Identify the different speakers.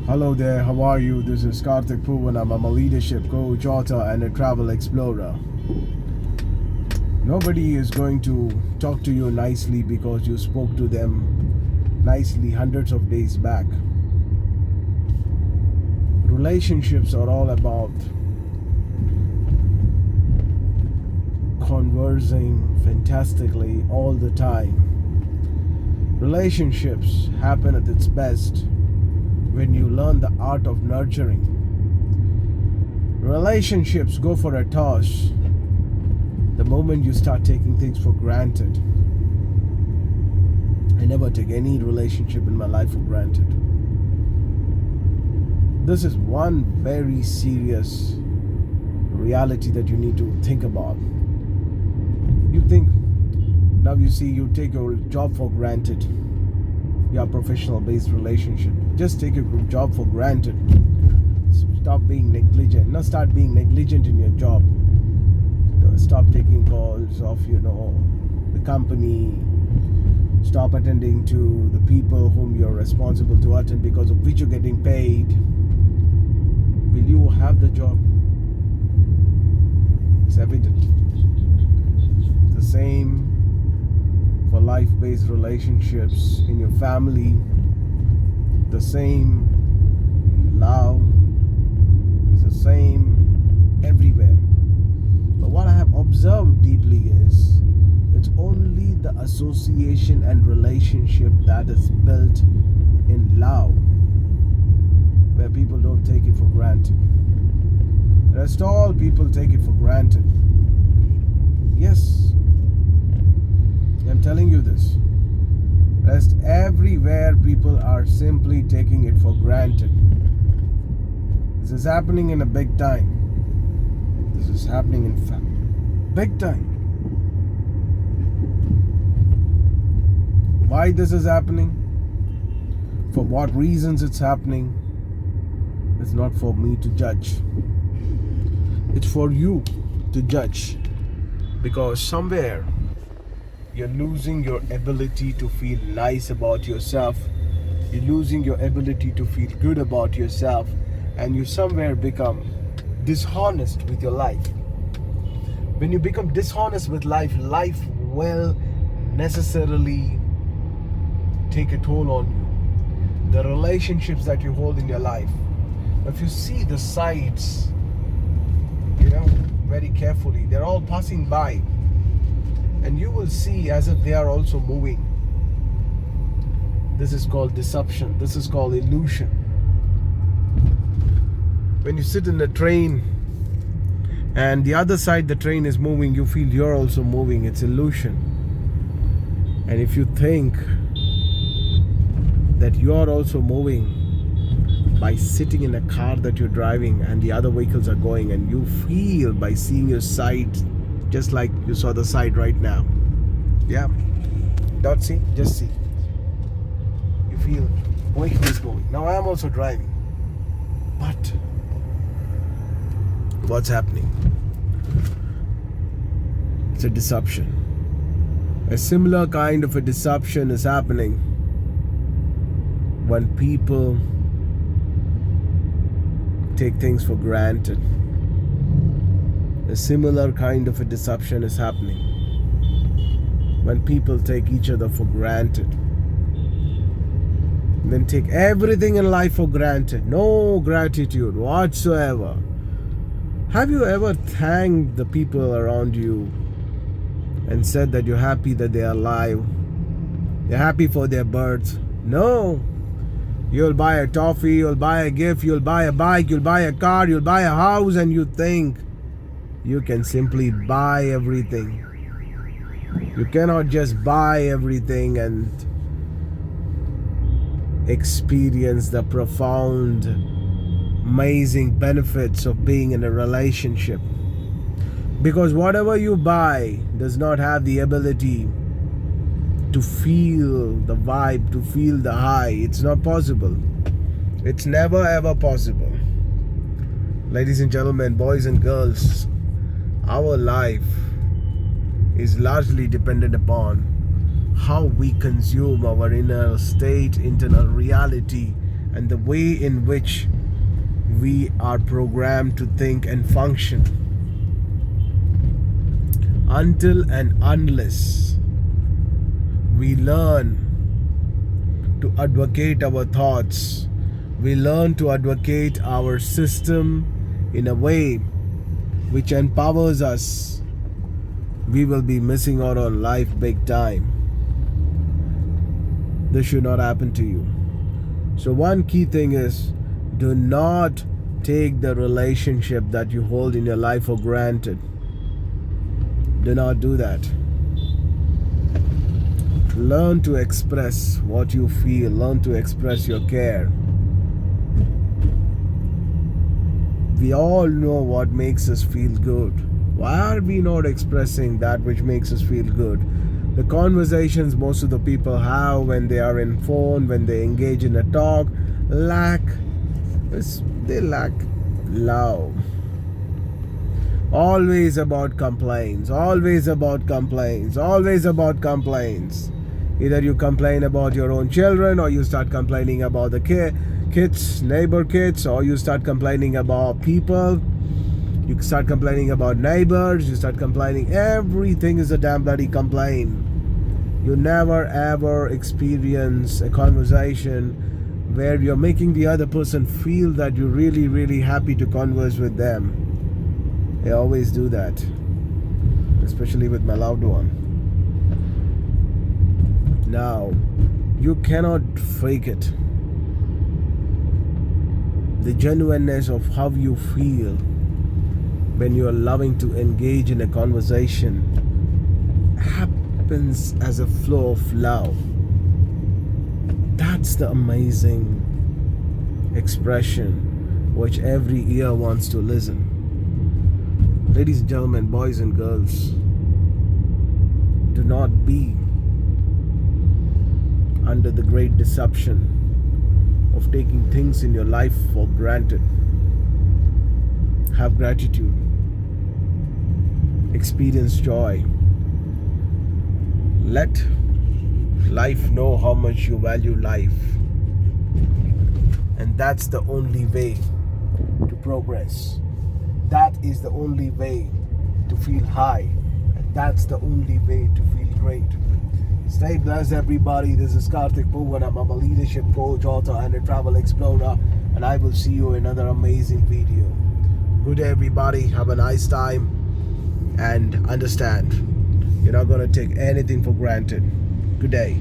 Speaker 1: Hello there, how are you? This is Karthik Poovanam. I'm a leadership coach, author, and a travel explorer. Nobody is going to talk to you nicely because you spoke to them nicely hundreds of days back. Relationships are all about conversing fantastically all the time. Relationships happen at its best when you learn the art of nurturing. Relationships go for a toss the moment you start taking things for granted. I never take any relationship in my life for granted. This is one very serious reality that you need to think about. You think, now you see, you take your job for granted. Your professional based relationship. Just take your job for granted. Stop being negligent. Not start being negligent in your job. Stop taking calls of, the company. Stop attending to the people whom you're responsible to attend because of which you're getting paid. Will you have the job? It's evident. The same for life-based relationships in your family. The same love is the same everywhere. But what I have observed deeply is it's only the association and relationship that is built in love where people don't take it for granted. The rest all people take it for granted. Yes, I'm telling you this. Rest everywhere people are simply taking it for granted. This is happening in a big time. This is happening in big time. Why this is happening? For what reasons it's happening? It's not for me to judge. It's for you to judge. Because somewhere you're losing your ability to feel nice about yourself. You're losing your ability to feel good about yourself. And you somewhere become dishonest with your life. When you become dishonest with life, life will necessarily take a toll on you. The relationships that you hold in your life. If you see the sides, very carefully, they're all passing by. And you will see as if they are also moving. This is called deception. This is called illusion. When you sit in a train and the other side the train is moving, you feel you're also moving. It's illusion. And if you think that you're also moving by sitting in a car that you're driving and the other vehicles are going, and you feel by seeing your side just like you saw the side right now. Yeah. Don't see, just see. You feel vehicle is going. Now I am also driving. But what's happening? It's a deception. A similar kind of a deception is happening when people take things for granted. A similar kind of a deception is happening when people take each other for granted. And then take everything in life for granted. No gratitude whatsoever. Have you ever thanked the people around you and said that you're happy that they are alive? You're happy for their birth? No. You'll buy a toffee, you'll buy a gift, you'll buy a bike, you'll buy a car, you'll buy a house, and you think you can simply buy everything. You cannot just buy everything and experience the profound, amazing benefits of being in a relationship. Because whatever you buy does not have the ability to feel the vibe, to feel the high. It's not possible. It's never ever possible. Ladies and gentlemen, boys and girls, our life is largely dependent upon how we consume our inner state, internal reality, and the way in which we are programmed to think and function. Until and unless we learn to advocate our thoughts, we learn to advocate our system in a way which empowers us, we will be missing out on life big time. This should not happen to you. So one key thing is, do not take the relationship that you hold in your life for granted. Do not do that. Learn to express what you feel. Learn to express your care. We all know what makes us feel good. Why are we not expressing that which makes us feel good? The conversations most of the people have when they are in phone, when they engage in a talk, lack love. Always about complaints. Always about complaints. Always about complaints. Either you complain about your own children, or you start complaining about the kids, neighbor kids, or you start complaining about people. You start complaining about neighbors. You start complaining. Everything is a damn bloody complaint. You never ever experience a conversation where you're making the other person feel that you're really, really happy to converse with them. I always do that, especially with my loved one. Now, you cannot fake it. The genuineness of how you feel when you are loving to engage in a conversation happens as a flow of love. That's the amazing expression which every ear wants to listen. Ladies and gentlemen, boys and girls, do not be under the great deception of taking things in your life for granted. Have gratitude. Experience joy. Let life know how much you value life. And that's the only way to progress. That is the only way to feel high. And that's the only way to feel great. Stay blessed, everybody. This is Karthik Poovanam. I'm a leadership coach, author, and a travel explorer. And I will see you in another amazing video. Good day, everybody. Have a nice time. And understand, you're not going to take anything for granted. Good day.